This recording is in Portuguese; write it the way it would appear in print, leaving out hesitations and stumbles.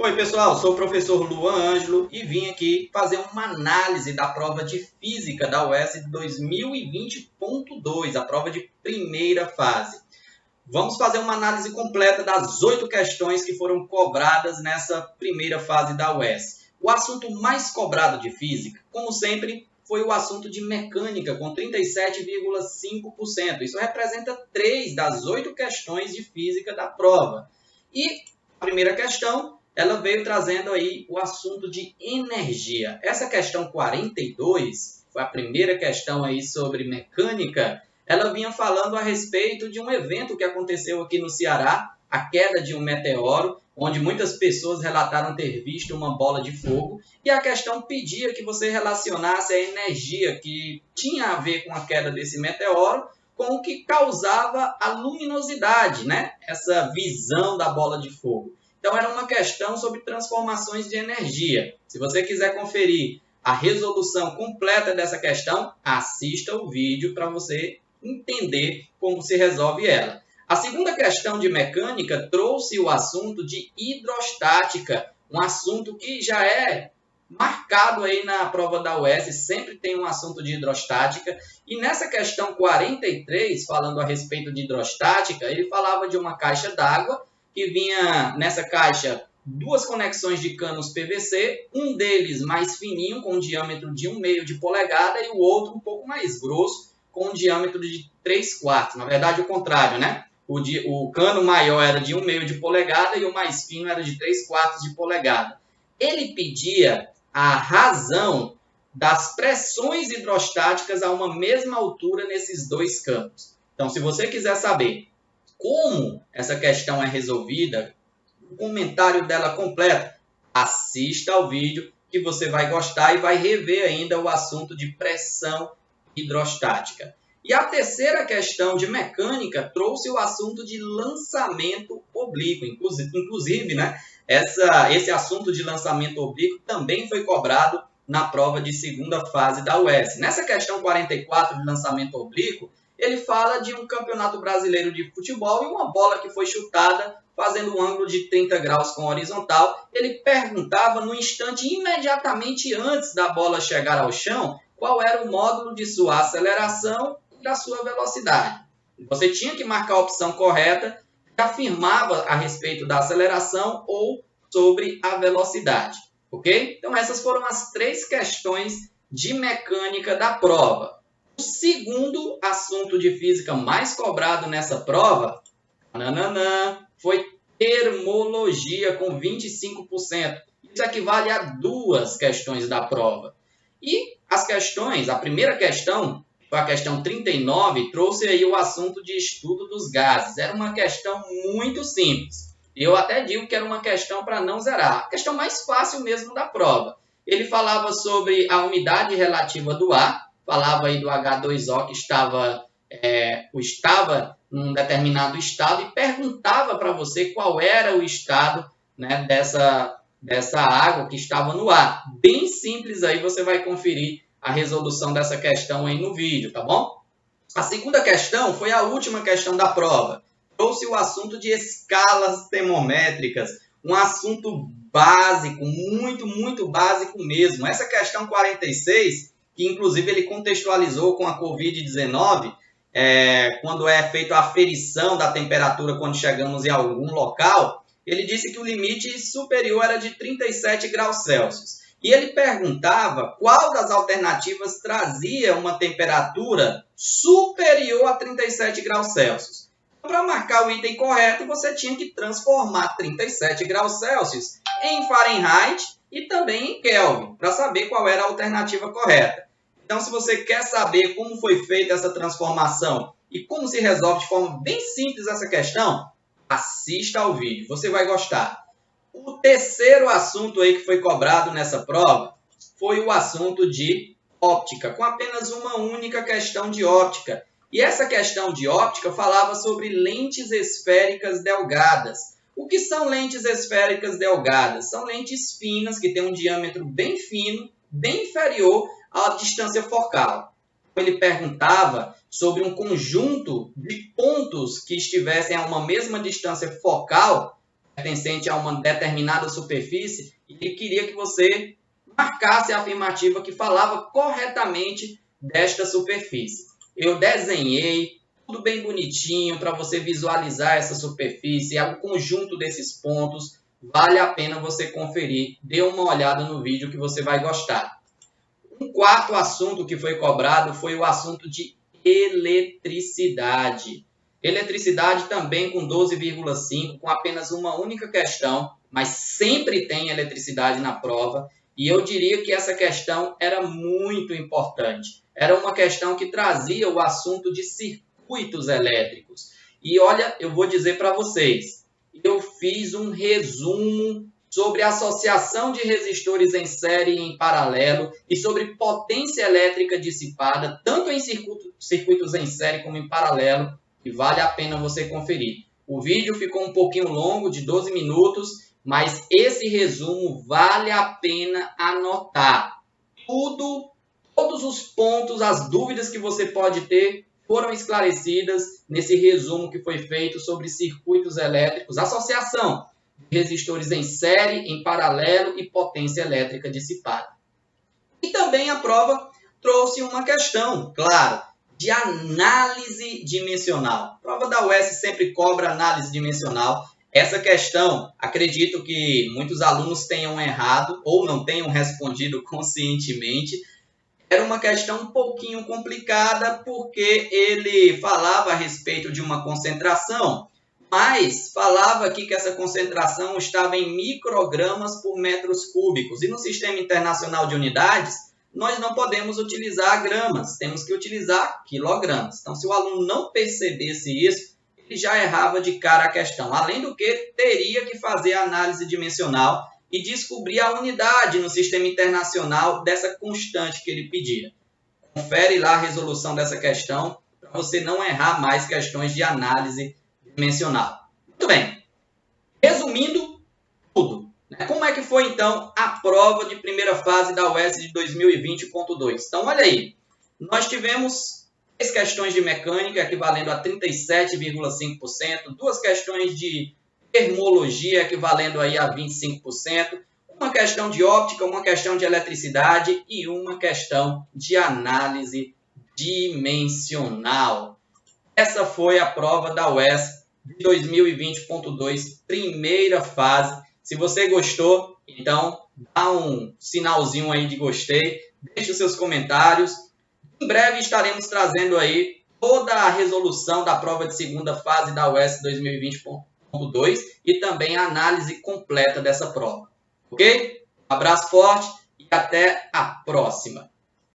Oi, pessoal, sou o professor Luan Ângelo e vim aqui fazer uma análise da prova de Física da UES de 2020.2, a prova de primeira fase. Vamos fazer uma análise completa das 8 questões que foram cobradas nessa primeira fase da UES. O assunto mais cobrado de Física, como sempre, foi o assunto de Mecânica, com 37,5%. Isso representa 3 das 8 questões de Física da prova. E a primeira questão, ela veio trazendo aí o assunto de energia. Essa questão 42, foi a primeira questão aí sobre mecânica, ela vinha falando a respeito de um evento que aconteceu aqui no Ceará, a queda de um meteoro, onde muitas pessoas relataram ter visto uma bola de fogo, e a questão pedia que você relacionasse a energia que tinha a ver com a queda desse meteoro com o que causava a luminosidade, né? Essa visão da bola de fogo. Então, era uma questão sobre transformações de energia. Se você quiser conferir a resolução completa dessa questão, assista o vídeo para você entender como se resolve ela. A segunda questão de mecânica trouxe o assunto de hidrostática, um assunto que já é marcado aí na prova da UES, sempre tem um assunto de hidrostática. E nessa questão 43, falando a respeito de hidrostática, ele falava de uma caixa d'água, que vinha nessa caixa 2 conexões de canos PVC, um deles mais fininho, com um diâmetro de 1/2 de polegada, e o outro um pouco mais grosso, com um diâmetro de 3/4. Na verdade, o contrário, né? O cano maior era de 1/2 de polegada e o mais fino era de 3/4 de polegada. Ele pedia a razão das pressões hidrostáticas a uma mesma altura nesses 2 canos. Então, se você quiser saber como essa questão é resolvida, o comentário dela completo, assista ao vídeo que você vai gostar e vai rever ainda o assunto de pressão hidrostática. E a terceira questão de mecânica trouxe o assunto de lançamento oblíquo. Inclusive, né, esse assunto de lançamento oblíquo também foi cobrado na prova de segunda fase da UES. Nessa questão 44 de lançamento oblíquo, ele fala de um campeonato brasileiro de futebol e uma bola que foi chutada fazendo um ângulo de 30 graus com horizontal. Ele perguntava no instante imediatamente antes da bola chegar ao chão qual era o módulo de sua aceleração e da sua velocidade. Você tinha que marcar a opção correta que afirmava a respeito da aceleração ou sobre a velocidade, ok? Então essas foram as 3 questões de mecânica da prova. O segundo assunto de física mais cobrado nessa prova foi termologia, com 25%. Isso equivale a 2 questões da prova. E as questões, a primeira questão, a questão 39, trouxe aí o assunto de estudo dos gases. Era uma questão muito simples. Eu até digo que era uma questão para não zerar. A questão mais fácil mesmo da prova. Ele falava sobre a umidade relativa do ar, falava aí do H2O que estava num determinado estado e perguntava para você qual era o estado, né, dessa água que estava no ar. Bem simples aí, você vai conferir a resolução dessa questão aí no vídeo, tá bom? A segunda questão foi a última questão da prova. Trouxe o assunto de escalas termométricas, um assunto básico, muito básico mesmo. Essa questão 46, que inclusive ele contextualizou com a Covid-19, quando é feita a aferição da temperatura quando chegamos em algum local, ele disse que o limite superior era de 37 graus Celsius. E ele perguntava qual das alternativas trazia uma temperatura superior a 37 graus Celsius. Para marcar o item correto, você tinha que transformar 37 graus Celsius em Fahrenheit e também em Kelvin, para saber qual era a alternativa correta. Então, se você quer saber como foi feita essa transformação e como se resolve de forma bem simples essa questão, assista ao vídeo, você vai gostar. O terceiro assunto aí que foi cobrado nessa prova foi o assunto de óptica, com apenas uma única questão de óptica. E essa questão de óptica falava sobre lentes esféricas delgadas. O que são lentes esféricas delgadas? São lentes finas que têm um diâmetro bem fino, bem inferior à distância focal. Ele perguntava sobre um conjunto de pontos que estivessem a uma mesma distância focal pertencente a uma determinada superfície, e ele queria que você marcasse a afirmativa que falava corretamente desta superfície. Eu desenhei tudo bem bonitinho para você visualizar essa superfície, o conjunto desses pontos. Vale a pena você conferir. Dê uma olhada no vídeo que você vai gostar. Um quarto assunto que foi cobrado foi o assunto de eletricidade. Eletricidade também com 12,5, com apenas uma única questão, mas sempre tem eletricidade na prova. E eu diria que essa questão era muito importante. Era uma questão que trazia o assunto de circuitos elétricos. E olha, eu vou dizer para vocês, eu fiz um resumo sobre associação de resistores em série e em paralelo e sobre potência elétrica dissipada, tanto em circuitos em série como em paralelo, e vale a pena você conferir. O vídeo ficou um pouquinho longo, de 12 minutos, mas esse resumo vale a pena anotar. Todos os pontos, as dúvidas que você pode ter foram esclarecidas nesse resumo que foi feito sobre circuitos elétricos, associação de resistores em série, em paralelo e potência elétrica dissipada. E também a prova trouxe uma questão, claro, de análise dimensional. A prova da UES sempre cobra análise dimensional. Essa questão, acredito que muitos alunos tenham errado ou não tenham respondido conscientemente. Era uma questão um pouquinho complicada porque ele falava a respeito de uma concentração, mas falava aqui que essa concentração estava em microgramas por metros cúbicos. E no Sistema Internacional de Unidades, nós não podemos utilizar gramas, temos que utilizar quilogramas. Então, se o aluno não percebesse isso, ele já errava de cara a questão. Além do que, teria que fazer a análise dimensional e descobrir a unidade no Sistema Internacional dessa constante que ele pedia. Confere lá a resolução dessa questão para você não errar mais questões de análise dimensional. Muito bem. Resumindo tudo. Como é que foi, então, a prova de primeira fase da UES de 2020.2? Então, olha aí. Nós tivemos 3 questões de mecânica, equivalendo a 37,5%, 2 questões de termologia, equivalendo aí a 25%, uma questão de óptica, uma questão de eletricidade e uma questão de análise dimensional. Essa foi a prova da UES de 2020.2, primeira fase. Se você gostou, então dá um sinalzinho aí de gostei, deixe os seus comentários. Em breve estaremos trazendo aí toda a resolução da prova de segunda fase da UES 2020.2 e também a análise completa dessa prova. Ok? Um abraço forte e até a próxima!